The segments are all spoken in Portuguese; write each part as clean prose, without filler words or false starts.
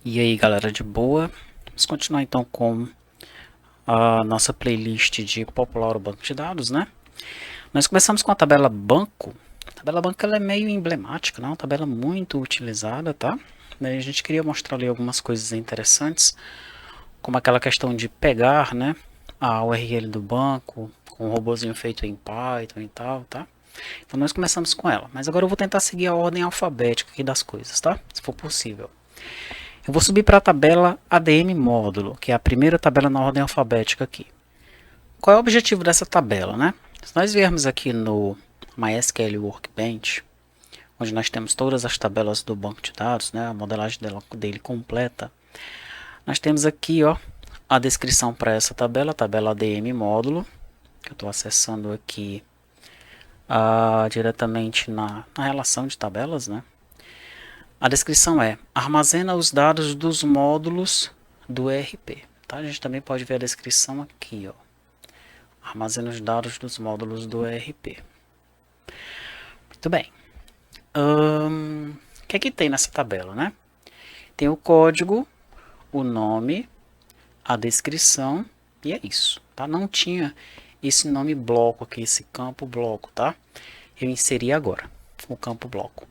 E aí, galera, de boa? Vamos continuar então com a nossa playlist de popular banco de dados, né? Nós começamos com a tabela banco. A tabela banco ela é meio emblemática, né? Uma tabela muito utilizada, tá? Daí a gente queria mostrar ali algumas coisas interessantes, como aquela questão de pegar, né, a URL do banco com um robozinho feito em Python e tal, tá? Então nós começamos com ela, mas agora eu vou tentar seguir a ordem alfabética aqui das coisas, tá? Se for possível. Eu vou subir para a tabela ADM módulo, que é a primeira tabela na ordem alfabética aqui. Qual é o objetivo dessa tabela, né? Se nós viermos aqui no MySQL Workbench, onde nós temos todas as tabelas do banco de dados, né, a modelagem dele completa, nós temos aqui ó, a descrição para essa tabela, a tabela ADM módulo, que eu estou acessando aqui diretamente na relação de tabelas, né? A descrição é: armazena os dados dos módulos do ERP. Tá? A gente também pode ver a descrição aqui, ó. Armazena os dados dos módulos do ERP. Muito bem. O que é que tem nessa tabela, né? Tem o código, o nome, a descrição e é isso, tá? Não tinha esse nome bloco aqui, esse campo bloco, tá? Eu inseri agora o campo bloco.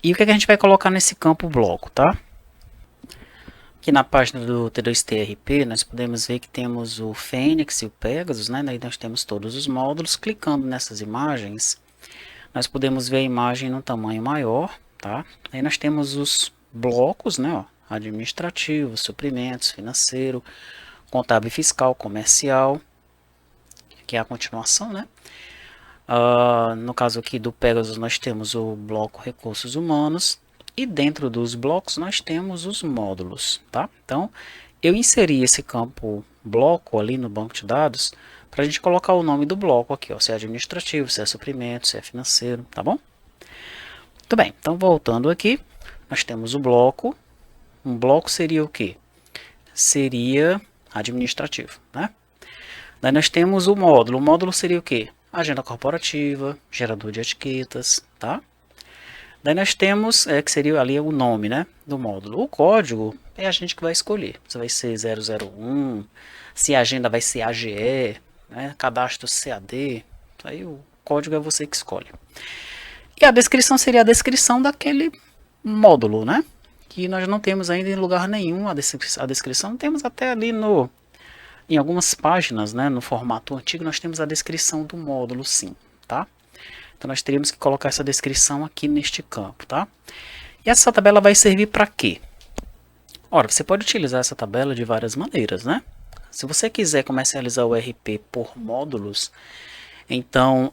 E o que é que a gente vai colocar nesse campo bloco, tá? Aqui na página do T2TRP, nós podemos ver que temos o Fênix e o Pegasus, né? Daí nós temos todos os módulos. Clicando nessas imagens, nós podemos ver a imagem no tamanho maior, tá? Aí nós temos os blocos, né? Ó, administrativo, suprimentos, financeiro, contábil e fiscal, comercial, que é a continuação, né? No caso aqui do Pegasus, nós temos o bloco recursos humanos e dentro dos blocos nós temos os módulos, tá? Então, eu inseri esse campo bloco ali no banco de dados para a gente colocar o nome do bloco aqui, ó, se é administrativo, se é suprimento, se é financeiro, tá bom? Muito bem, então voltando aqui, nós temos o bloco. Um bloco seria o quê? Seria administrativo, né? Daí nós temos o módulo seria o quê? Agenda corporativa, gerador de etiquetas, tá? Daí nós temos, que seria ali o nome, né, do módulo. O código é a gente que vai escolher. Se vai ser 001, se a agenda vai ser AGE, né, cadastro CAD, aí o código é você que escolhe. E a descrição seria a descrição daquele módulo, né, que nós não temos ainda em lugar nenhum a descrição. Temos até ali em algumas páginas, né, no formato antigo, nós temos a descrição do módulo, sim, tá? Então nós teríamos que colocar essa descrição aqui neste campo, tá? E essa tabela vai servir para quê? Ora, você pode utilizar essa tabela de várias maneiras, né? Se você quiser comercializar o RP por módulos, então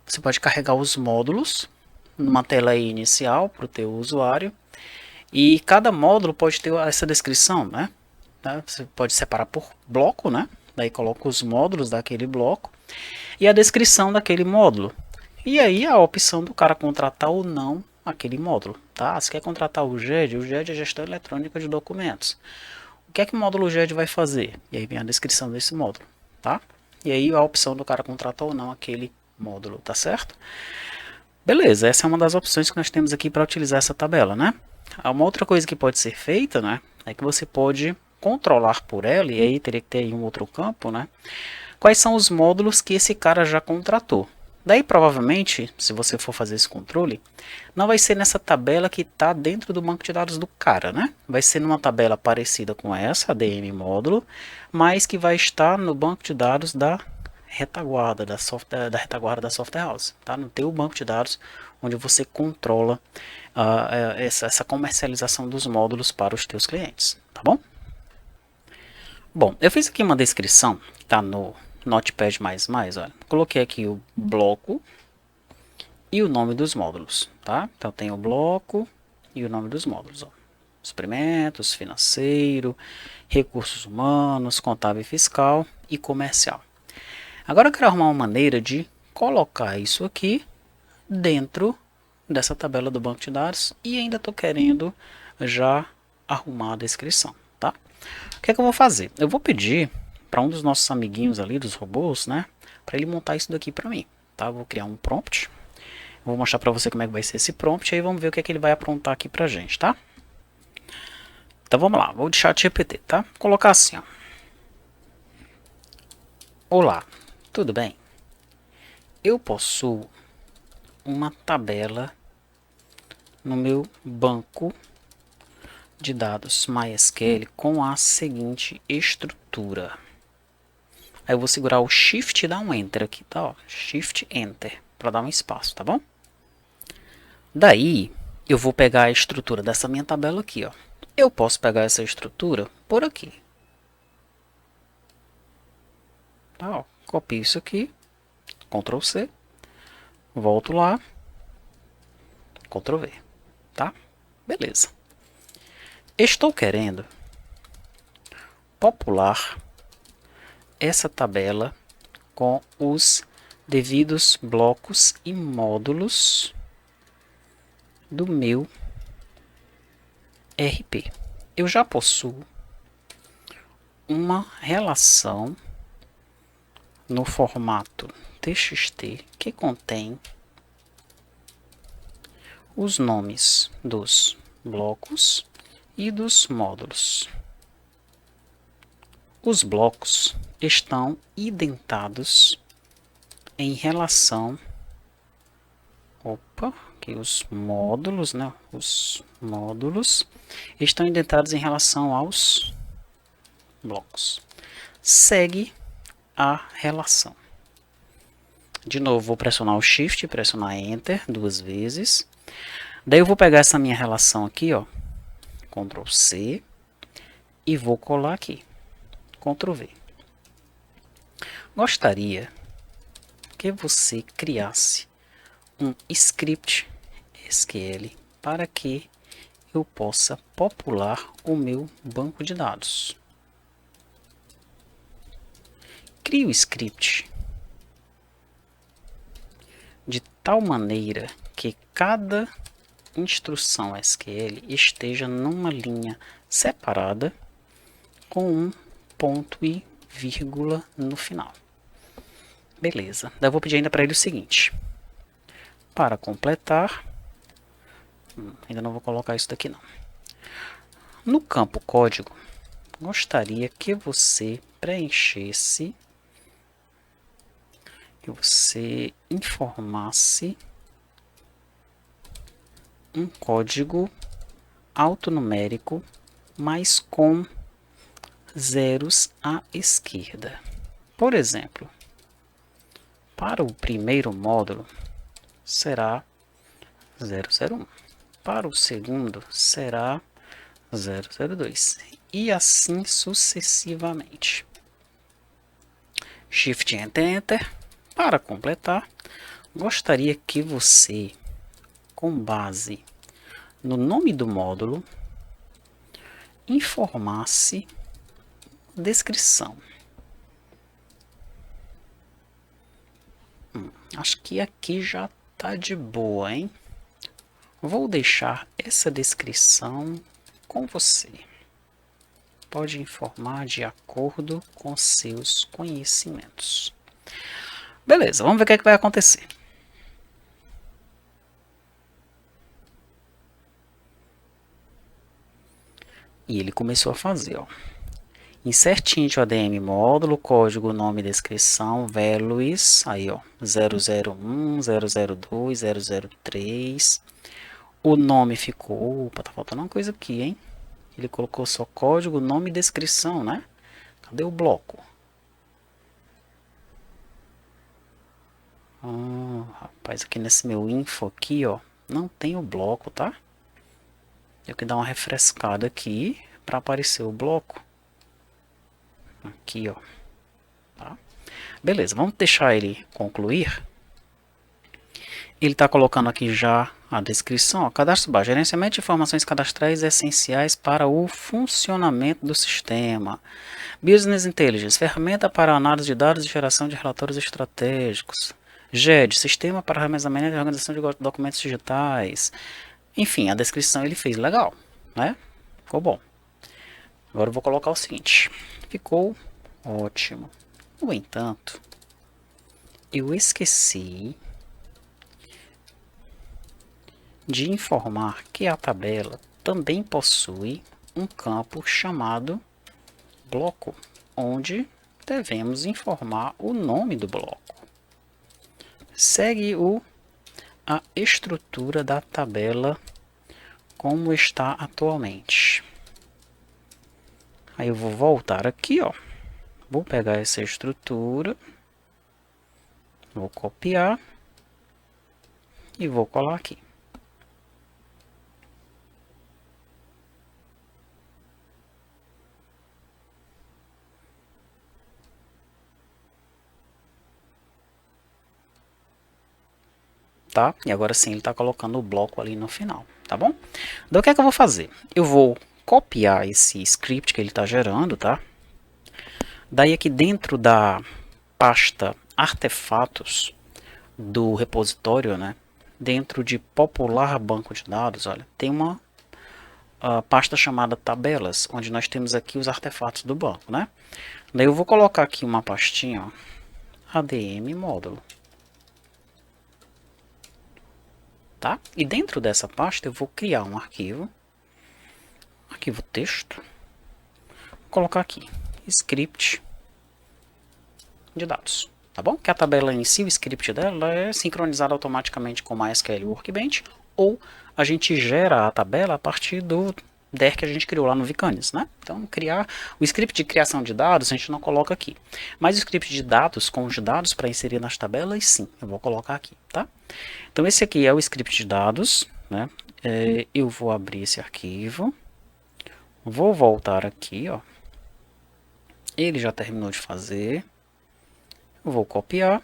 você pode carregar os módulos numa tela inicial para o teu usuário e cada módulo pode ter essa descrição, né? Você pode separar por bloco, né? Daí coloca os módulos daquele bloco e a descrição daquele módulo. E aí a opção do cara contratar ou não aquele módulo, tá? Se quer contratar o GED é Gestão Eletrônica de Documentos. O que é que o módulo GED vai fazer? E aí vem a descrição desse módulo, tá? E aí a opção do cara contratar ou não aquele módulo, tá certo? Beleza, essa é uma das opções que nós temos aqui para utilizar essa tabela, né? Uma outra coisa que pode ser feita, né, é que você pode controlar por ela, e aí teria que ter um outro campo, né? Quais são os módulos que esse cara já contratou. Daí, provavelmente, se você for fazer esse controle, não vai ser nessa tabela que está dentro do banco de dados do cara, né? Vai ser numa tabela parecida com essa, ADM módulo, mas que vai estar no banco de dados da retaguarda, da retaguarda da software house, tá? No teu banco de dados, onde você controla essa comercialização dos módulos para os teus clientes, tá bom? Bom, eu fiz aqui uma descrição que está no Notepad++, olha. Coloquei aqui o bloco e o nome dos módulos, tá? Então tem o bloco e o nome dos módulos, ó. Suprimentos, financeiro, recursos humanos, contábil e fiscal e comercial. Agora eu quero arrumar uma maneira de colocar isso aqui dentro dessa tabela do banco de dados e ainda estou querendo já arrumar a descrição, tá? O que é que eu vou fazer? Eu vou pedir para um dos nossos amiguinhos ali, dos robôs, né, para ele montar isso daqui para mim, tá? Eu vou criar um prompt, vou mostrar para você como é que vai ser esse prompt, aí vamos ver o que é que ele vai aprontar aqui para a gente, tá? Então vamos lá, vou deixar GPT, tá? Vou colocar assim, ó. Olá, tudo bem? Eu possuo uma tabela no meu banco de dados MySQL com a seguinte estrutura. Aí eu vou segurar o Shift e dar um Enter aqui, tá? Ó, Shift Enter, para dar um espaço, tá bom? Daí, eu vou pegar a estrutura dessa minha tabela aqui, ó. Eu posso pegar essa estrutura por aqui. Tá, ó. Copio isso aqui, Ctrl C, volto lá, Ctrl V, tá? Beleza. Estou querendo popular essa tabela com os devidos blocos e módulos do meu RP. Eu já possuo uma relação no formato TXT que contém os nomes dos blocos e dos módulos. Os blocos estão indentados em relação... aqui os módulos, né? Os módulos estão indentados em relação aos blocos. Segue a relação. De novo, vou pressionar o Shift e pressionar Enter 2 vezes. Daí eu vou pegar essa minha relação aqui, ó, Ctrl C, e vou colar aqui, Ctrl V. Gostaria que você criasse um script SQL para que eu possa popular o meu banco de dados. Crie o script de tal maneira que cada instrução SQL esteja numa linha separada com um ponto e vírgula no final. Beleza. Daí eu vou pedir ainda para ele o seguinte. Para completar, ainda não vou colocar isso daqui não. No campo código, gostaria que você preenchesse, que você informasse um código alfanumérico, mas com zeros à esquerda. Por exemplo, para o primeiro módulo será 001. Para o segundo será 002. E assim sucessivamente. Shift Enter Enter. Para completar, gostaria que você, com base no nome do módulo, informasse descrição. Acho que aqui já tá de boa, hein? Vou deixar essa descrição com você. Pode informar de acordo com seus conhecimentos. Beleza, vamos ver o que é que vai acontecer. E ele começou a fazer, ó. Insert int ADM módulo, código, nome, descrição, values, aí ó, 001, 002, 003. O nome ficou, opa, tá faltando uma coisa aqui, hein? Ele colocou só código, nome e descrição, né? Cadê o bloco? Rapaz, aqui nesse meu info aqui, ó, não tem o bloco, tá? Tenho que dar uma refrescada aqui para aparecer o bloco. Aqui, ó. Tá? Beleza, vamos deixar ele concluir. Ele está colocando aqui já a descrição. Ó, cadastro básico, gerenciamento de informações cadastrais essenciais para o funcionamento do sistema. Business Intelligence, ferramenta para análise de dados e geração de relatórios estratégicos. GED, sistema para armazenamento e organização de documentos digitais. Enfim, a descrição ele fez legal, né? Ficou bom. Agora eu vou colocar o seguinte. Ficou ótimo. No entanto, eu esqueci de informar que a tabela também possui um campo chamado bloco, onde devemos informar o nome do bloco. Segue a estrutura da tabela como está atualmente. Aí eu vou voltar aqui, ó. Vou pegar essa estrutura, vou copiar e vou colar aqui. Tá? E agora sim ele está colocando o bloco ali no final, tá bom? Então o que é que eu vou fazer? Eu vou copiar esse script que ele está gerando, tá? Daí aqui dentro da pasta artefatos do repositório, né? Dentro de popular banco de dados, olha, tem uma pasta chamada tabelas, onde nós temos aqui os artefatos do banco, né? Daí eu vou colocar aqui uma pastinha, ó, ADM módulo. Tá? E dentro dessa pasta eu vou criar um arquivo texto, vou colocar aqui, script de dados, tá bom? Que a tabela em si, o script dela é sincronizado automaticamente com o MySQL Workbench, ou a gente gera a tabela a partir do DER que a gente criou lá no Vcanis, né? Então, criar o script de criação de dados a gente não coloca aqui, mas o script de dados com os dados para inserir nas tabelas, sim, eu vou colocar aqui, tá? Então, esse aqui é o script de dados, né? Eu vou abrir esse arquivo, vou voltar aqui, ó. Ele já terminou de fazer. Eu vou copiar,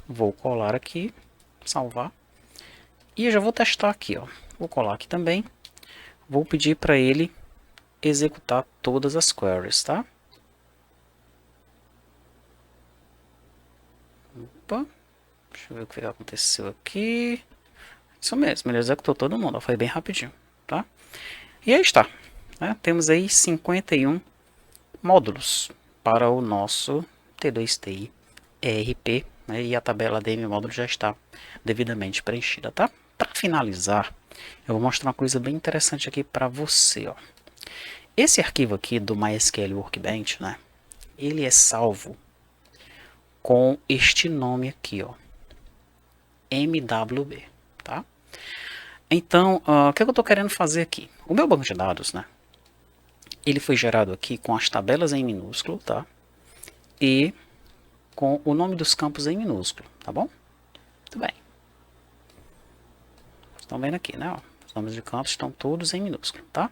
vou colar aqui, salvar. E eu já vou testar aqui, ó. Vou colar aqui também. Vou pedir para ele executar todas as queries, tá? Opa, deixa eu ver o que aconteceu aqui. Isso mesmo, ele executou todo mundo, ó, foi bem rapidinho, tá? E aí está, né? Temos aí 51 módulos para o nosso T2TI ERP, né? E a tabela ADM módulo já está devidamente preenchida, tá? Para finalizar, eu vou mostrar uma coisa bem interessante aqui para você, ó. Esse arquivo aqui do MySQL Workbench, né? Ele é salvo com este nome aqui, ó, MWB, tá? Então, o que eu estou querendo fazer aqui? O meu banco de dados, né? Ele foi gerado aqui com as tabelas em minúsculo, tá? E com o nome dos campos em minúsculo, tá bom? Muito bem. Estão vendo aqui, né? Ó, os nomes de campos estão todos em minúsculo, tá?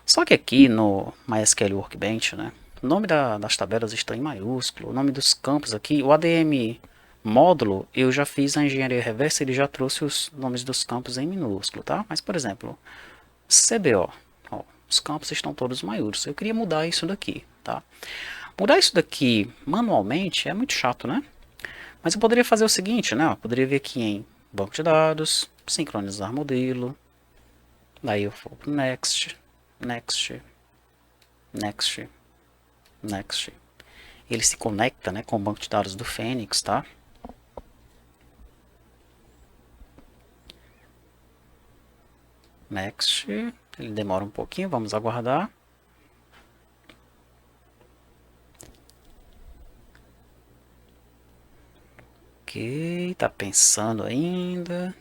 Só que aqui no MySQL Workbench, né? O nome das tabelas está em maiúsculo, o nome dos campos aqui, o ADM módulo, eu já fiz a engenharia reversa, ele já trouxe os nomes dos campos em minúsculo, tá? Mas, por exemplo, CBO, ó, os campos estão todos maiúsculos. Eu queria mudar isso daqui, tá? Mudar isso daqui manualmente é muito chato, né? Mas eu poderia fazer o seguinte, né? Eu poderia vir aqui em banco de dados, sincronizar modelo, daí eu vou para Next, Next, Next, Next. Ele se conecta, né, com o banco de dados do Fênix, tá? Next, ele demora um pouquinho, vamos aguardar. Ok, tá pensando ainda.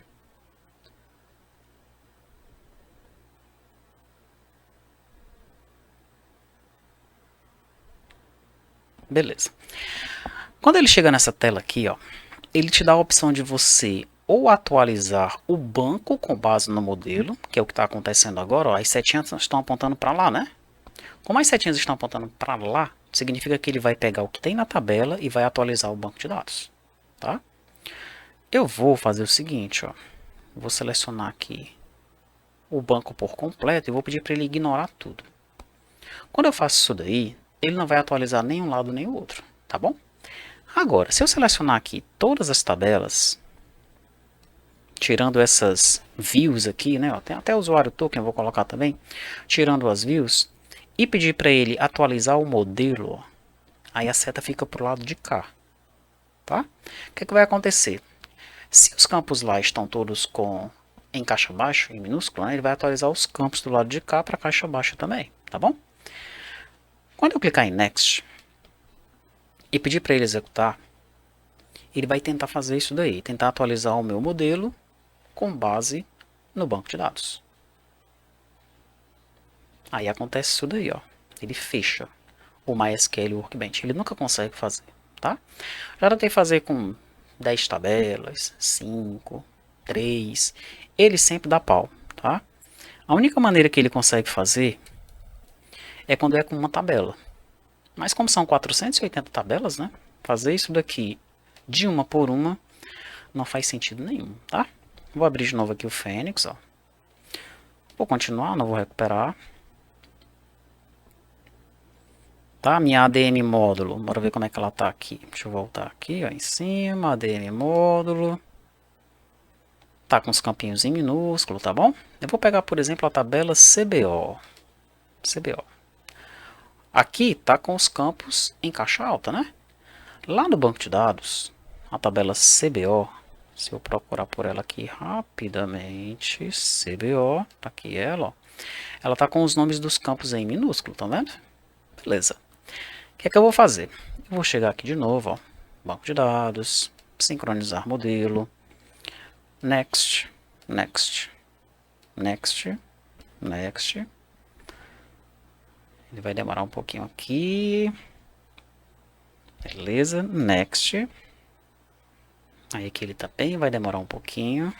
Beleza. Quando ele chega nessa tela aqui, ó, ele te dá a opção de você ou atualizar o banco com base no modelo, que é o que está acontecendo agora, ó, as setinhas estão apontando para lá, né? Como as setinhas estão apontando para lá, significa que ele vai pegar o que tem na tabela e vai atualizar o banco de dados, tá? Eu vou fazer o seguinte, ó, vou selecionar aqui o banco por completo e vou pedir para ele ignorar tudo. Quando eu faço isso daí, ele não vai atualizar nem um lado nem o outro, tá bom? Agora, se eu selecionar aqui todas as tabelas, tirando essas views aqui, né? Ó, tem até o usuário token, eu vou colocar também, tirando as views, e pedir para ele atualizar o modelo, ó, aí a seta fica para o lado de cá, tá? O que vai acontecer? Se os campos lá estão todos com em caixa baixa, em minúsculo, né, ele vai atualizar os campos do lado de cá para a caixa baixa também, tá bom? Quando eu clicar em Next e pedir para ele executar, ele vai tentar fazer isso daí, tentar atualizar o meu modelo com base no banco de dados. Aí acontece isso daí, ó. Ele fecha o MySQL Workbench. Ele nunca consegue fazer, tá? Já tentei fazer com 10 tabelas, 5, 3. Ele sempre dá pau, tá? A única maneira que ele consegue fazer é quando é com uma tabela. Mas como são 480 tabelas, né? Fazer isso daqui de uma por uma não faz sentido nenhum, tá? Vou abrir de novo aqui o Fênix, ó. Vou continuar, não vou recuperar. Tá? Minha ADM módulo, bora ver como é que ela tá aqui. Deixa eu voltar aqui, ó, em cima, ADM módulo. Tá com os campinhos em minúsculo, tá bom? Eu vou pegar, por exemplo, a tabela CBO. CBO. Aqui tá com os campos em caixa alta, né? Lá no banco de dados, a tabela CBO, se eu procurar por ela aqui rapidamente, CBO, tá aqui ela, ó. Ela tá com os nomes dos campos em minúsculo, tá vendo? Beleza. O que é que eu vou fazer? Eu vou chegar aqui de novo, ó, banco de dados, sincronizar modelo, next, next, next, next. Ele vai demorar um pouquinho aqui. Beleza, next. Aí aqui ele tá bem, vai demorar um pouquinho.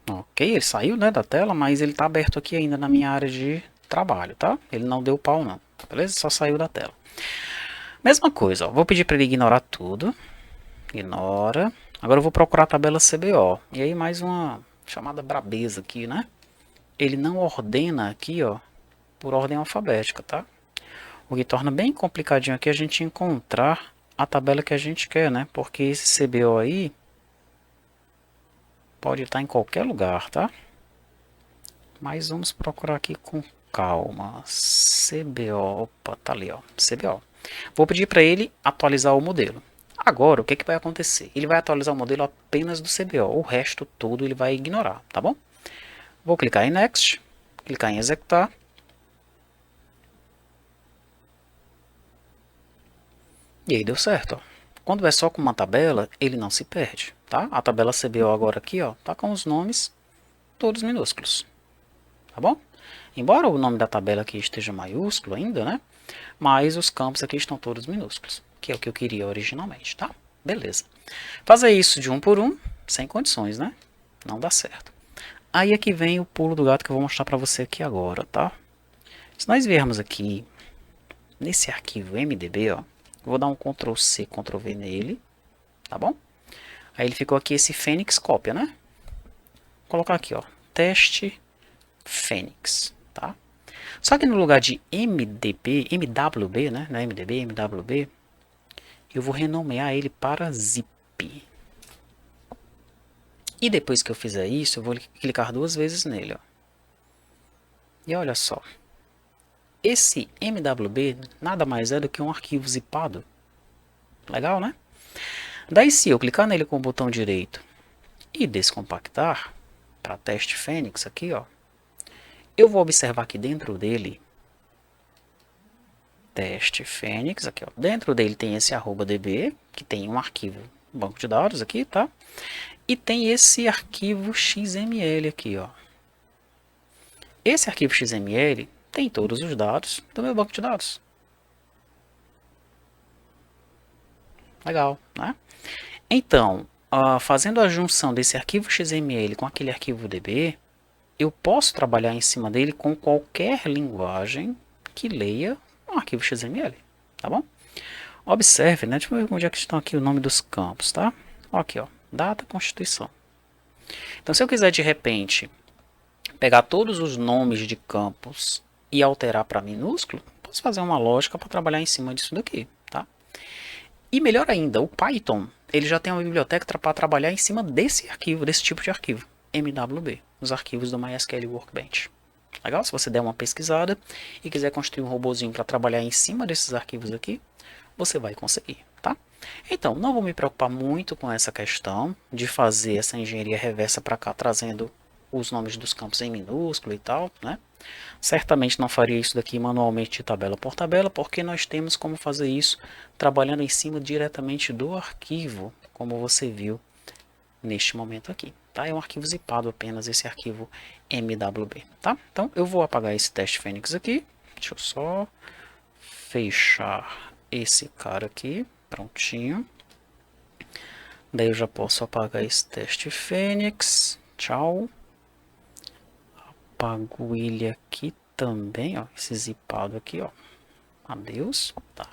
Ok, ele saiu, né, da tela, mas ele tá aberto aqui ainda na minha área de trabalho, tá? Ele não deu pau não, beleza? Só saiu da tela. Mesma coisa, ó, vou pedir para ele ignorar tudo. Ignora. Agora eu vou procurar a tabela CBO. E aí mais uma chamada brabeza aqui, né? Ele não ordena aqui, ó, por ordem alfabética, tá? O que torna bem complicadinho aqui a gente encontrar a tabela que a gente quer, né? Porque esse CBO aí pode estar em qualquer lugar, tá? Mas vamos procurar aqui com calma. CBO, opa, tá ali, ó, CBO. Vou pedir para ele atualizar o modelo. Agora, o que vai acontecer? Ele vai atualizar o modelo apenas do CBO, o resto todo ele vai ignorar, tá bom? Vou clicar em Next, clicar em Executar. E aí deu certo, ó. Quando é só com uma tabela, ele não se perde, tá? A tabela CBO agora aqui, ó, tá com os nomes todos minúsculos, tá bom? Embora o nome da tabela aqui esteja maiúsculo ainda, né? Mas os campos aqui estão todos minúsculos, que é o que eu queria originalmente, tá? Beleza. Fazer isso de um por um, sem condições, né? Não dá certo. Aí aqui vem o pulo do gato que eu vou mostrar para você aqui agora, tá? Se nós viermos aqui nesse arquivo MDB, ó, eu vou dar um Ctrl C, Ctrl V nele, tá bom? Aí ele ficou aqui esse Fênix cópia, né? Vou colocar aqui, ó, teste Fênix, tá? Só que no lugar de MDB, MWB, né? Não é MDB, MWB, eu vou renomear ele para zip. E depois que eu fizer isso, eu vou clicar duas vezes nele, ó. E olha só. Esse MWB nada mais é do que um arquivo zipado. Legal, né? Daí se eu clicar nele com o botão direito e descompactar, para teste Fênix aqui, ó, eu vou observar que dentro dele, teste Fênix, aqui, ó, dentro dele tem esse @db, que tem um arquivo, banco de dados aqui, tá? E tem esse arquivo XML aqui, ó. Esse arquivo XML tem todos os dados do meu banco de dados. Legal, né? Então, fazendo a junção desse arquivo XML com aquele arquivo DB, eu posso trabalhar em cima dele com qualquer linguagem que leia um arquivo XML, tá bom? Observe, né? Deixa eu ver onde é que estão aqui o nome dos campos, tá? Aqui, ó, data, constituição. Então, se eu quiser de repente pegar todos os nomes de campos e alterar para minúsculo, posso fazer uma lógica para trabalhar em cima disso daqui, tá? E melhor ainda, o Python, ele já tem uma biblioteca para trabalhar em cima desse arquivo, desse tipo de arquivo, MWB, os arquivos do MySQL Workbench. Legal? Se você der uma pesquisada e quiser construir um robozinho para trabalhar em cima desses arquivos aqui, você vai conseguir, tá? Então, não vou me preocupar muito com essa questão de fazer essa engenharia reversa para cá, trazendo os nomes dos campos em minúsculo e tal, né? Certamente não faria isso daqui manualmente de tabela por tabela, porque nós temos como fazer isso trabalhando em cima diretamente do arquivo, como você viu neste momento aqui. Tá? É um arquivo zipado apenas, esse arquivo MWB. Tá? Então eu vou apagar esse teste Fênix aqui. Deixa eu só fechar esse cara aqui. Prontinho. Daí eu já posso apagar esse teste Fênix. Tchau. Apago ele aqui também, ó, esse zipado aqui, ó. Adeus, tá.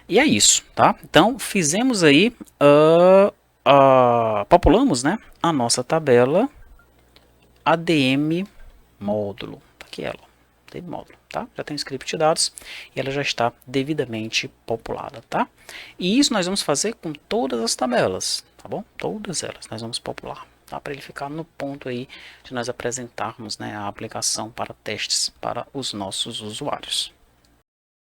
E é isso, tá? Então, fizemos aí, populamos, né, a nossa tabela ADM módulo. Tá aqui ela, ADM módulo, tá? Já tem o script de dados e ela já está devidamente populada, tá? E isso nós vamos fazer com todas as tabelas, tá bom? Todas elas nós vamos popular. Tá, para ele ficar no ponto aí de nós apresentarmos, né, a aplicação para testes para os nossos usuários.